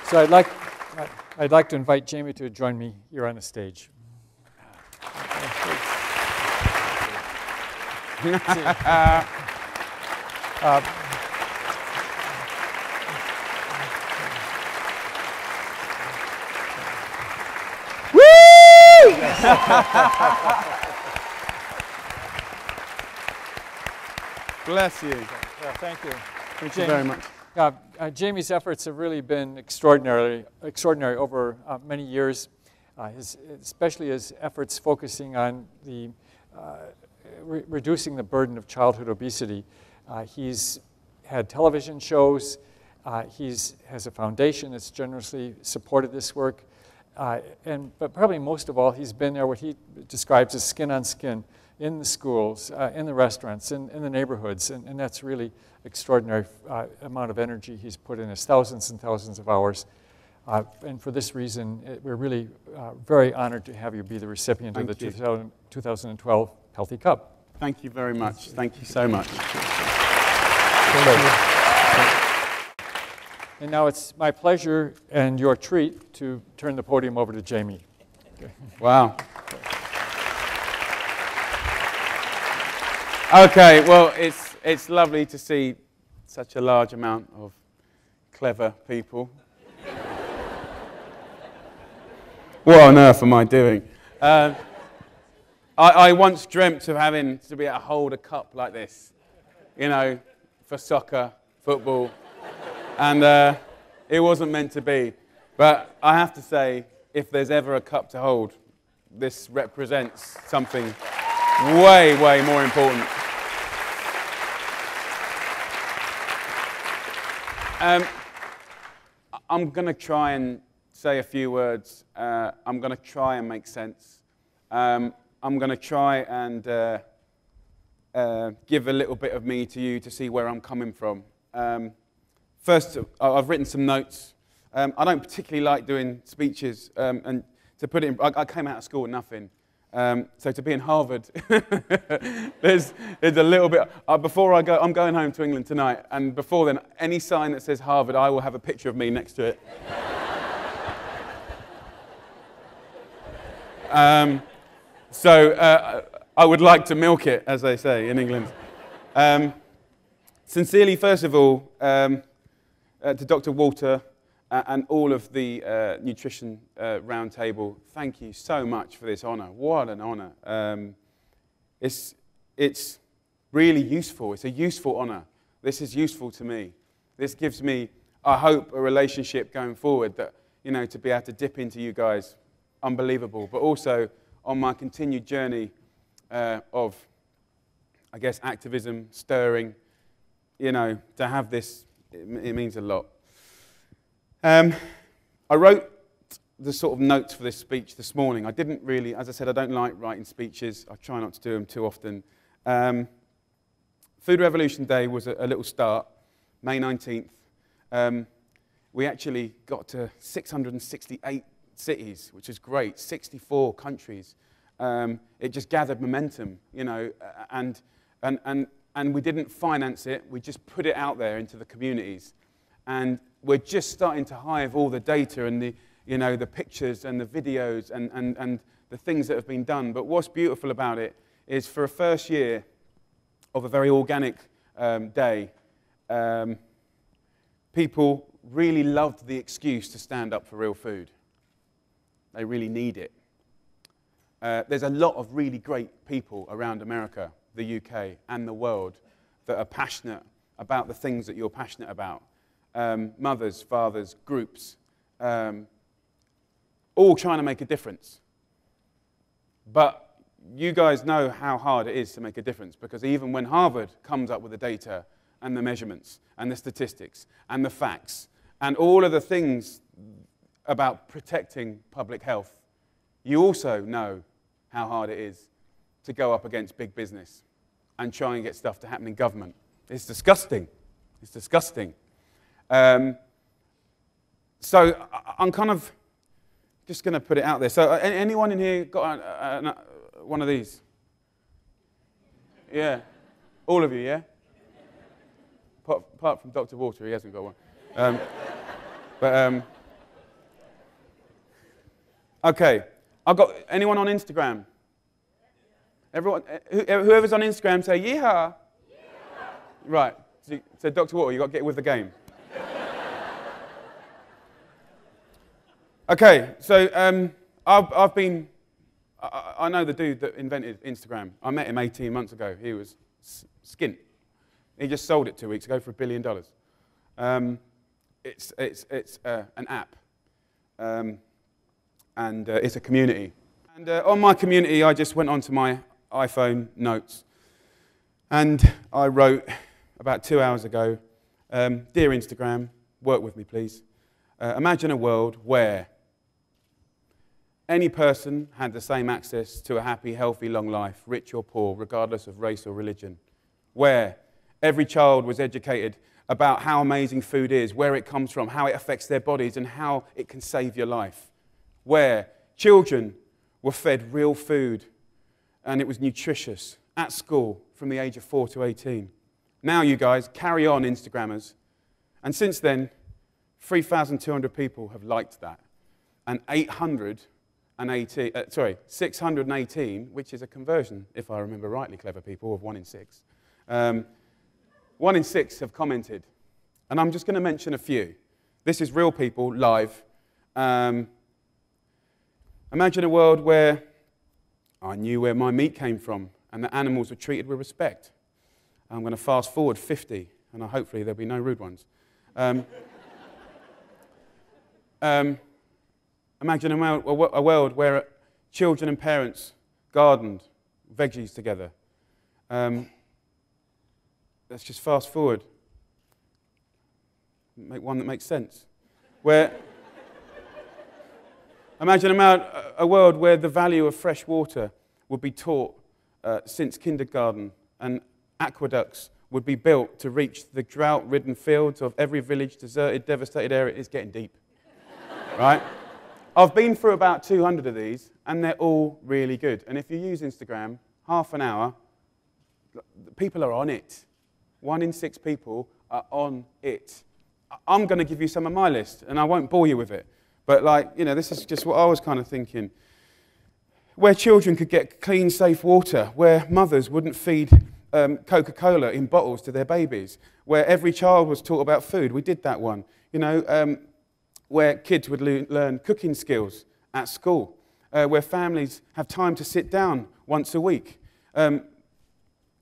So I'd like to invite Jamie to join me here on the stage. Bless you. Yeah, thank you. Thank you very much. Jamie's efforts have really been extraordinary over many years, especially his efforts focusing on the reducing the burden of childhood obesity. He's had television shows. He has a foundation that's generously supported this work. But probably most of all, he's been there what he describes as skin on skin in the schools, in the restaurants, in the neighborhoods. And that's really extraordinary amount of energy he's put in, his thousands and thousands of hours. And for this reason, we're really very honored to have you be the recipient of the 2012 Healthy Cup. Thank you very much. Thank you so much. And now it's my pleasure and your treat to turn the podium over to Jamie. Okay. Wow. Okay, well, it's lovely to see such a large amount of clever people. What on earth am I doing? I once dreamt of having to be able to hold a cup like this, you know, for soccer, football, and it wasn't meant to be. But I have to say, if there's ever a cup to hold, this represents something way, way more important. I'm going to try and say a few words. I'm going to try and make sense. I'm going to try and give a little bit of me to you to see where I'm coming from. First, I've written some notes. I don't particularly like doing speeches, and to put it in, I came out of school with nothing. So to be in Harvard, there's a little bit. Before I go, I'm going home to England tonight, and before then, any sign that says Harvard, I will have a picture of me next to it. So I would like to milk it, as they say in England. Sincerely, first of all, to Dr. Walter and all of the Nutrition Roundtable, thank you so much for this honour. What an honour. It's really useful. It's a useful honour. This is useful to me. This gives me, I hope, a relationship going forward that, you know, to be able to dip into you guys, unbelievable. But also on my continued journey of, I guess, activism, stirring, you know, to have this, it means a lot. I wrote the sort of notes for this speech this morning. I didn't really, as I said, I don't like writing speeches. I try not to do them too often. Food Revolution Day was a little start, May 19th. We actually got to 668 cities, which is great, 64 countries. It just gathered momentum, you know, and we didn't finance it. We just put it out there into the communities. And we're just starting to hive all the data and the, you know, the pictures and the videos and the things that have been done. But what's beautiful about it is for a first year of a very organic day, people really loved the excuse to stand up for real food. They really need it. There's a lot of really great people around America, the UK, and the world that are passionate about the things that you're passionate about. Mothers, fathers, groups, all trying to make a difference. But you guys know how hard it is to make a difference, because even when Harvard comes up with the data and the measurements and the statistics and the facts and all of the things about protecting public health, you also know how hard it is to go up against big business and try and get stuff to happen in government. It's disgusting. It's disgusting. So I'm kind of just going to put it out there. So anyone in here got one of these? Yeah. All of you, yeah? Apart from Dr. Walter, he hasn't got one. Okay, I've got, anyone on Instagram? Everyone, whoever's on Instagram say, yeehaw. Right, so Dr. Water, you've got to get with the game. Okay, so I've been, I know the dude that invented Instagram. I met him 18 months ago. He was skint. He just sold it 2 weeks ago for $1 billion. It's an app, and it's a community. And on my community, I just went onto my iPhone notes, and I wrote about 2 hours ago, "Dear Instagram, work with me, please. Imagine a world where any person had the same access to a happy, healthy, long life, rich or poor, regardless of race or religion. Where every child was educated about how amazing food is, where it comes from, how it affects their bodies, and how it can save your life. Where children were fed real food, and it was nutritious at school from the age of 4 to 18. Now, you guys, carry on, Instagrammers. And since then, 3,200 people have liked that. And 618, which is a conversion, if I remember rightly, clever people, of 1 in 6. 1 in 6 have commented. And I'm just going to mention a few. This is real people, live. Imagine a world where I knew where my meat came from and the animals were treated with respect. I'm going to fast forward 50, and hopefully there'll be no rude ones. Imagine a world where children and parents gardened veggies together. Let's just fast forward. Make one that makes sense. Imagine a world where the value of fresh water would be taught since kindergarten, and aqueducts would be built to reach the drought-ridden fields of every village, deserted, devastated area. It's getting deep, right? I've been through about 200 of these, and they're all really good. And if you use Instagram, half an hour, people are on it. 1 in 6 people are on it. I'm going to give you some of my list, and I won't bore you with it. But, this is just what I was kind of thinking. Where children could get clean, safe water, where mothers wouldn't feed Coca-Cola in bottles to their babies, where every child was taught about food. We did that one. Where kids would learn cooking skills at school, where families have time to sit down once a week,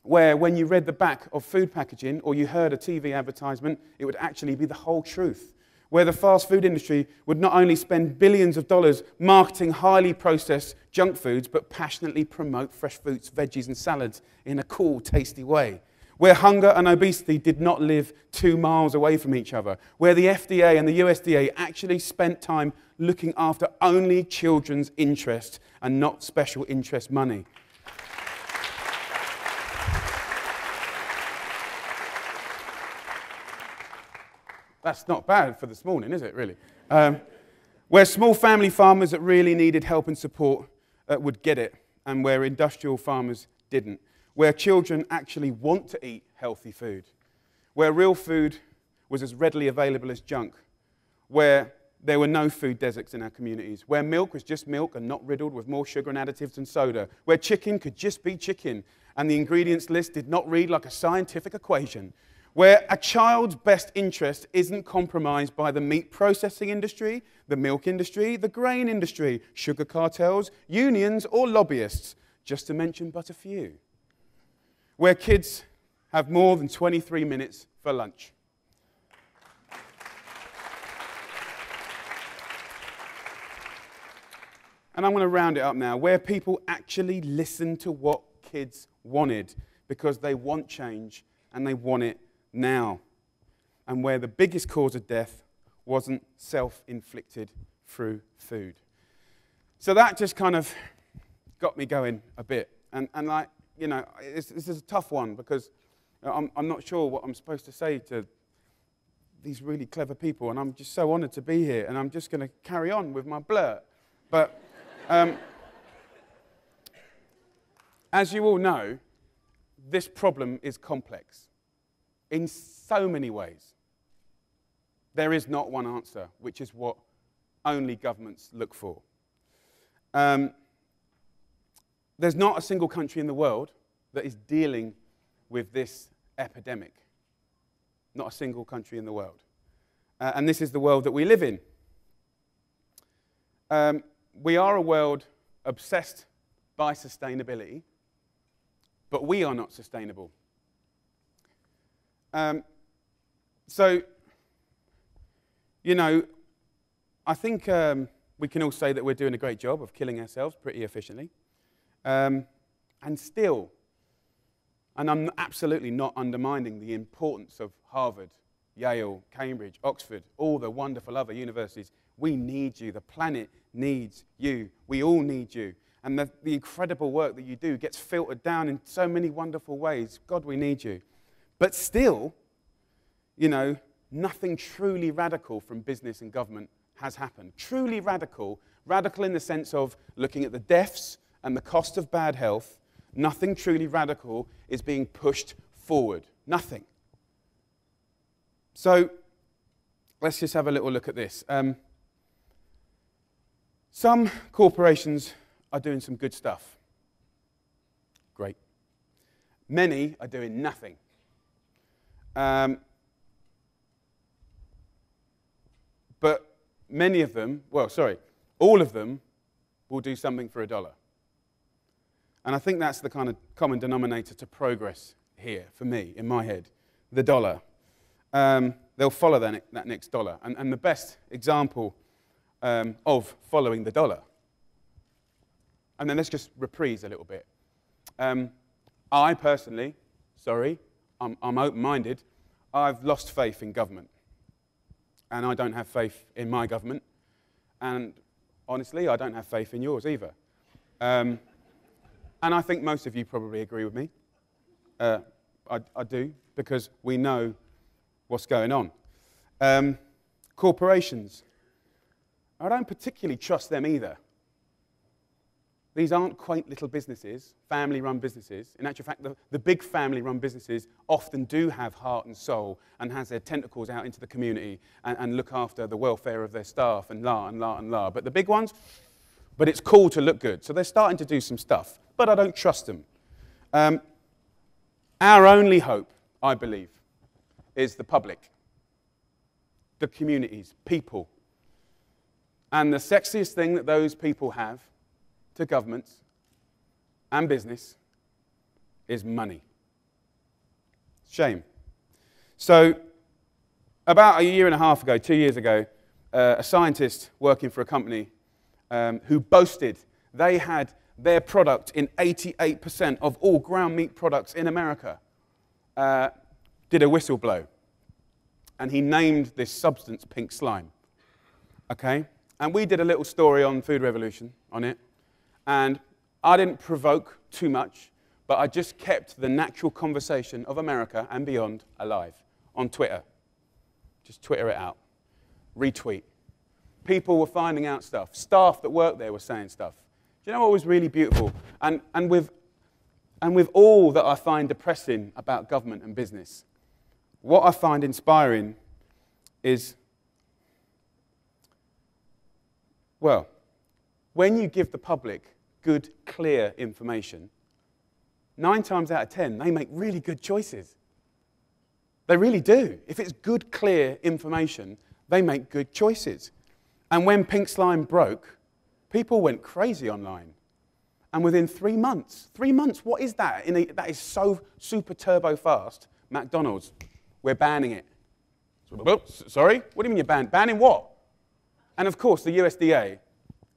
where when you read the back of food packaging or you heard a TV advertisement, it would actually be the whole truth, where the fast food industry would not only spend billions of dollars marketing highly processed junk foods, but passionately promote fresh fruits, veggies, and salads in a cool, tasty way, where hunger and obesity did not live 2 miles away from each other, where the FDA and the USDA actually spent time looking after only children's interests and not special interest money. That's not bad for this morning, is it, really? Where small family farmers that really needed help and support would get it, and where industrial farmers didn't. Where children actually want to eat healthy food, where real food was as readily available as junk, where there were no food deserts in our communities, where milk was just milk and not riddled with more sugar and additives than soda, where chicken could just be chicken and the ingredients list did not read like a scientific equation, where a child's best interest isn't compromised by the meat processing industry, the milk industry, the grain industry, sugar cartels, unions, or lobbyists, just to mention but a few. Where kids have more than 23 minutes for lunch. And I'm going to round it up now. Where people actually listen to what kids wanted because they want change and they want it now. And where the biggest cause of death wasn't self-inflicted through food. So that just kind of got me going a bit. And this is a tough one because I'm not sure what I'm supposed to say to these really clever people, and I'm just so honored to be here, and I'm just going to carry on with my blurt. But as you all know, this problem is complex in so many ways. There is not one answer, which is what only governments look for. There's not a single country in the world that is dealing with this epidemic. Not a single country in the world. And this is the world that we live in. We are a world obsessed by sustainability, but we are not sustainable. So, you know, I think we can all say that we're doing a great job of killing ourselves pretty efficiently. And still, and I'm absolutely not undermining the importance of Harvard, Yale, Cambridge, Oxford, all the wonderful other universities. We need you. The planet needs you. We all need you. And the incredible work that you do gets filtered down in so many wonderful ways. God, we need you. But still, you know, nothing truly radical from business and government has happened. Truly radical, radical in the sense of looking at the deaths and the cost of bad health. Nothing truly radical is being pushed forward. Nothing. So let's just have a little look at this. Some corporations are doing some good stuff. Great. Many are doing nothing. But many of them, all of them will do something for $1. And I think that's the kind of common denominator to progress here, for me, in my head, the dollar. They'll follow that next dollar. And the best example of following the dollar, and then let's just reprise a little bit. I personally, I'm open-minded, I've lost faith in government. And I don't have faith in my government. And honestly, I don't have faith in yours either. And I think most of you probably agree with me. I do, because we know what's going on. Corporations, I don't particularly trust them either. These aren't quaint little businesses, family-run businesses. In actual fact, the big family-run businesses often do have heart and soul and has their tentacles out into the community and look after the welfare of their staff and la. But the big ones, but it's cool to look good. So they're starting to do some stuff, but I don't trust them. Our only hope, I believe, is the public, the communities, people. And the sexiest thing that those people have to governments and business is money. Shame. So about a year and a half ago, 2 years ago, a scientist working for a company who boasted they had their product in 88% of all ground meat products in America, did a whistle blow. And he named this substance pink slime. Okay? And we did a little story on Food Revolution on it. And I didn't provoke too much, but I just kept the natural conversation of America and beyond alive on Twitter. Just Twitter it out. Retweet. People were finding out stuff. Staff that worked there were saying stuff. Do you know what was really beautiful? And with all that I find depressing about government and business, what I find inspiring is, well, when you give the public good, clear information, 9 times out of 10, they make really good choices. They really do. If it's good, clear information, they make good choices. And when pink slime broke, people went crazy online. And within 3 months, what is that? That is so super turbo fast. McDonald's, we're banning it. Sorry? What do you mean you're banning what? And of course, the USDA,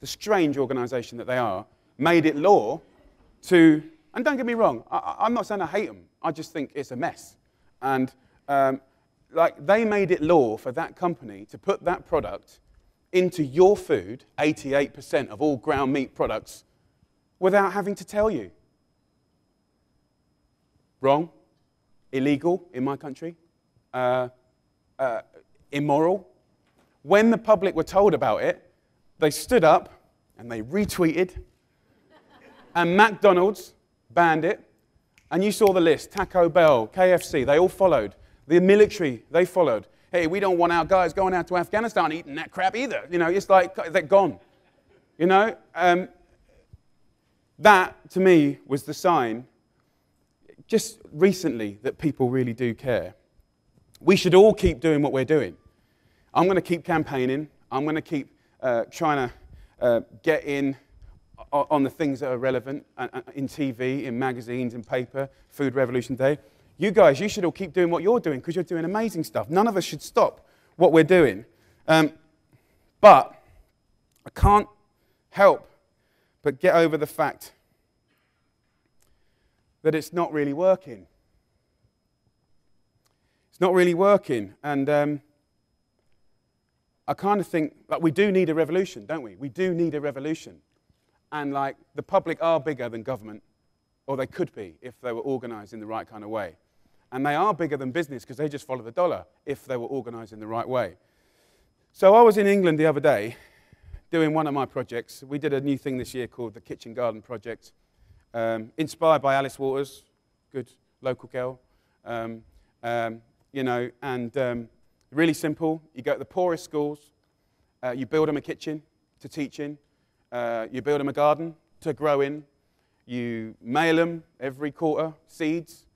the strange organization that they are, made it law to, and don't get me wrong, I'm not saying I hate them, I just think it's a mess. And they made it law for that company to put that product into your food, 88% of all ground meat products, without having to tell you. Wrong, illegal in my country, immoral. When the public were told about it, they stood up and they retweeted, and McDonald's banned it, and you saw the list, Taco Bell, KFC, they all followed. The military, they followed. Hey, we don't want our guys going out to Afghanistan eating that crap either. You know, it's like they're gone. You know, that, to me, was the sign, just recently, that people really do care. We should all keep doing what we're doing. I'm going to keep campaigning. I'm going to keep trying to get in on the things that are relevant in TV, in magazines, in paper, Food Revolution Day. You guys, you should all keep doing what you're doing because you're doing amazing stuff. None of us should stop what we're doing. But I can't help but get over the fact that it's not really working. It's not really working. And I kind of think, like, we do need a revolution, don't we? We do need a revolution. And, like, the public are bigger than government, or they could be if they were organised in the right kind of way. And they are bigger than business because they just follow the dollar if they were organised in the right way. So I was in England the other day doing one of my projects. We did a new thing this year called the Kitchen Garden Project, inspired by Alice Waters, good local girl. You know, and really simple. You go to the poorest schools, you build them a kitchen to teach in, you build them a garden to grow in, you mail them every quarter seeds,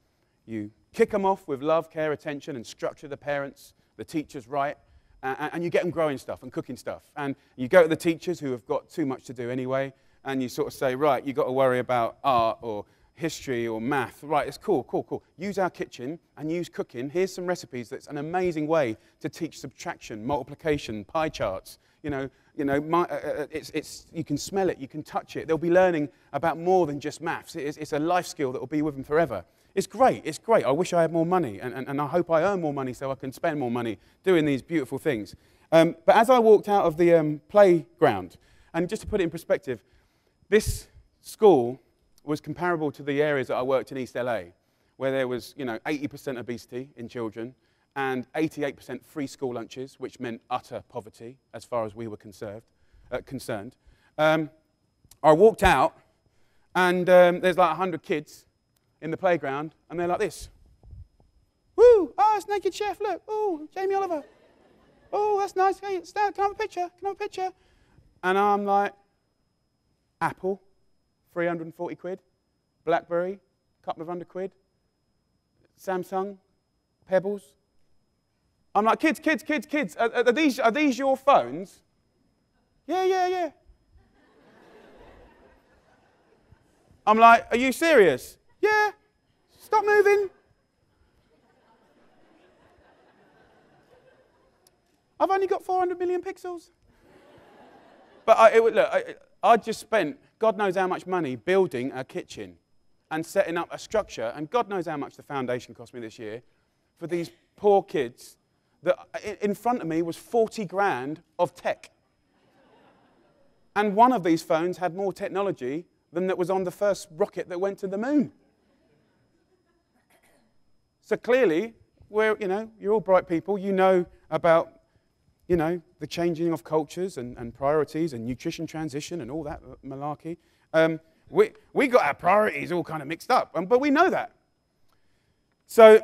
you kick them off with love, care, attention, and structure the parents, the teachers right, and you get them growing stuff and cooking stuff. And you go to the teachers who have got too much to do anyway, and you sort of say, right, you've got to worry about art or history or math. Right, it's cool, cool, cool. Use our kitchen and use cooking. Here's some recipes that's an amazing way to teach subtraction, multiplication, pie charts. You know, you can smell it, you can touch it. They'll be learning about more than just maths. It's a life skill that will be with them forever. It's great, it's great. I wish I had more money, and I hope I earn more money so I can spend more money doing these beautiful things. But as I walked out of the playground, and just to put it in perspective, this school was comparable to the areas that I worked in East LA, where there was, 80% obesity in children and 88% free school lunches, which meant utter poverty as far as we were concerned. I walked out, and there's like 100 kids in the playground, and they're like this. Woo! Oh, it's Naked Chef, look. Oh, Jamie Oliver. Oh, that's nice. Hey, can I have a picture? Can I have a picture? And I'm like, Apple, 340 quid. BlackBerry, a couple of £100. Samsung, Pebbles. I'm like, kids, are these your phones? Yeah. I'm like, are you serious? Yeah. Stop moving. I've only got 400 million pixels. But I just spent God knows how much money building a kitchen and setting up a structure, and God knows how much the foundation cost me this year for these poor kids. That in front of me was 40 grand of tech. And one of these phones had more technology than that was on the first rocket that went to the moon. So clearly, you're all bright people. You know about, the changing of cultures and priorities and nutrition transition and all that malarkey. We got our priorities all kind of mixed up, but we know that. So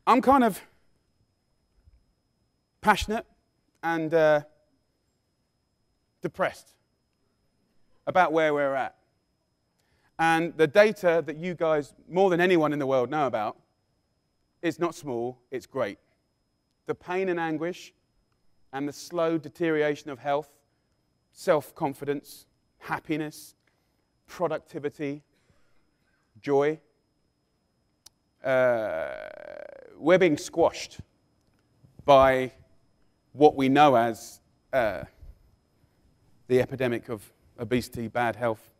I'm kind of passionate and depressed about where we're at. And the data that you guys, more than anyone in the world, know about is not small, it's great. The pain and anguish and the slow deterioration of health, self-confidence, happiness, productivity, joy, we're being squashed by what we know as the epidemic of obesity, bad health.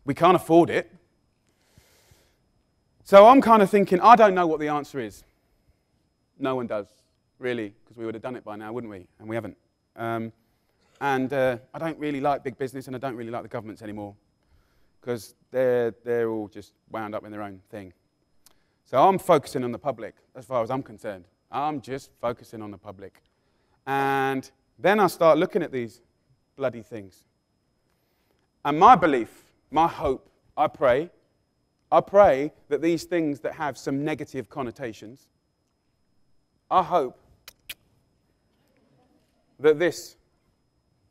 We can't afford it. So I'm kind of thinking, I don't know what the answer is. No one does, really, because we would have done it by now, wouldn't we? And we haven't. I don't really like big business, and I don't really like the governments anymore, because they're all just wound up in their own thing. So I'm focusing on the public, as far as I'm concerned. I'm just focusing on the public. And then I start looking at these bloody things. And my belief, my hope, I pray that these things that have some negative connotations, I hope that this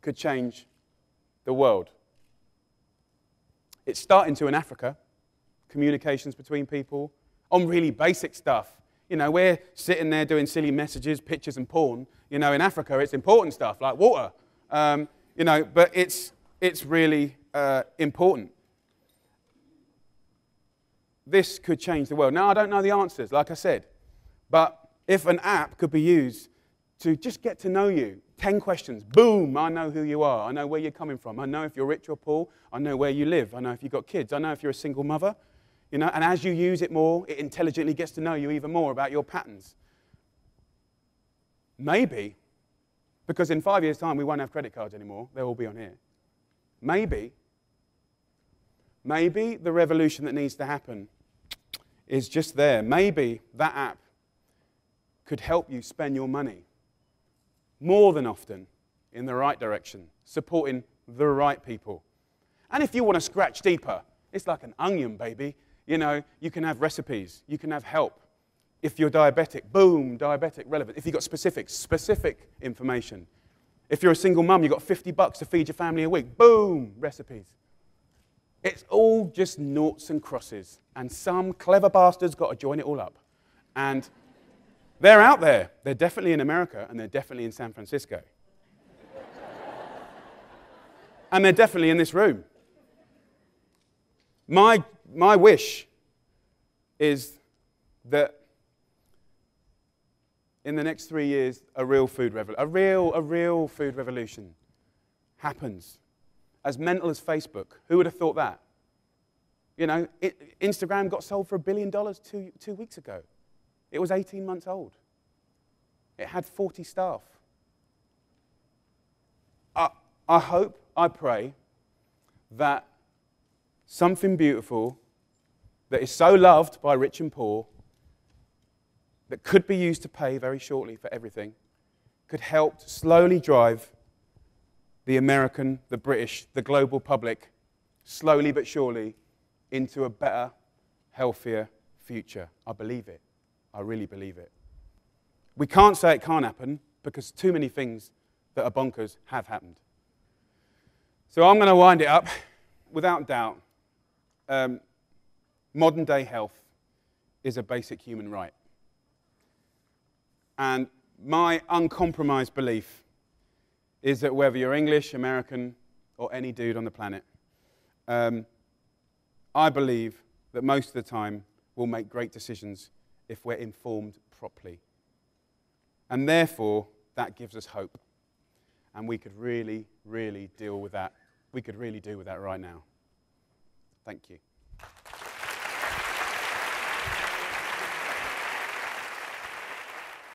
could change the world. It's starting to in Africa, communications between people, on really basic stuff. You know, we're sitting there doing silly messages, pictures and porn. You know, in Africa, it's important stuff like water. You know, but it's really important. This could change the world. Now, I don't know the answers, like I said, but if an app could be used to just get to know you, 10 questions, boom, I know who you are, I know where you're coming from, I know if you're rich or poor, I know where you live, I know if you've got kids, I know if you're a single mother, you know, and as you use it more, it intelligently gets to know you even more about your patterns. Maybe, because in 5 years' time we won't have credit cards anymore, they'll all be on here. Maybe the revolution that needs to happen is just there. Maybe that app could help you spend your money more than often in the right direction, supporting the right people. And if you want to scratch deeper, it's like an onion, baby. You know, you can have recipes, you can have help. If you're diabetic, boom, diabetic relevant. If you've got specific information. If you're a single mum, you've got $50 to feed your family a week, boom, recipes. It's all just noughts and crosses, and some clever bastard's got to join it all up. And they're out there. They're definitely in America, and they're definitely in San Francisco. And they're definitely in this room. My wish is that in the next 3 years, a real food revolution happens. As mental as Facebook. Who would have thought that? You know, Instagram got sold for $1 billion 2 weeks ago. It was 18 months old. It had 40 staff. I hope, I pray, that something beautiful that is so loved by rich and poor, that could be used to pay very shortly for everything, could help slowly drive the American, the British, the global public, slowly but surely, into a better, healthier future. I believe it. I really believe it. We can't say it can't happen because too many things that are bonkers have happened. So I'm going to wind it up. Without doubt, modern day health is a basic human right. And my uncompromised belief is that whether you're English, American, or any dude on the planet, I believe that most of the time we'll make great decisions if we're informed properly. And therefore, that gives us hope. And we could really, really deal with that. We could really do with that right now. Thank you.